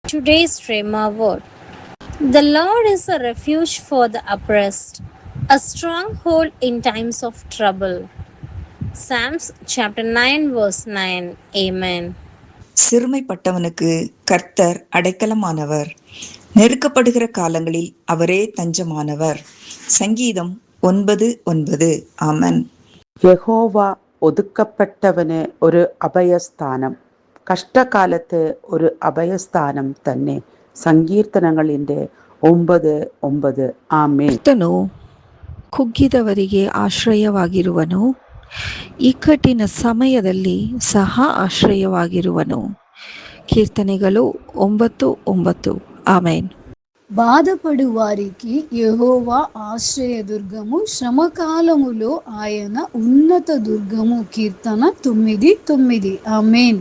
Today's Rhema word. The Lord is a refuge for the oppressed, a stronghold in times of trouble. Psalms chapter 9 verse 9. Amen. சிறுமைப்பட்டவனுக்கு கர்த்தர் அடைக்கலமானவர், நெருக்கப்படுகிற காலங்களில் அவரே தஞ்சமானவர். சங்கீதம் 9:9. ஆமென். യഹോവ ഒതുക്കപ്പെട്ടവന് ഒരു അഭയസ്ഥാനം, കഷ്ടകാലത്ത് ഒരു അഭയസ്ഥാനം തന്നെ. ಸಂಕೀರ್ತನಗಳಿಂದ 9:9. ಆಮೇನ್. ಕರ್ತನು ಕುಗ್ಗಿದವರಿಗೆ ಆಶ್ರಯವಾಗಿರುವನು, ಇಕ್ಕಟ್ಟಿನ ಸಮಯದಲ್ಲಿ ಸಹ ಆಶ್ರಯವಾಗಿರುವನು. కీర్తనలు 9:9. ఆమెన్. బాధపడు వారికి యెహోవా ఆశ్రయదుర్గము, శ్రమకాలములో ఆయన ఉన్నత దుర్గము. కీర్తన 9:9. ఆమేన్.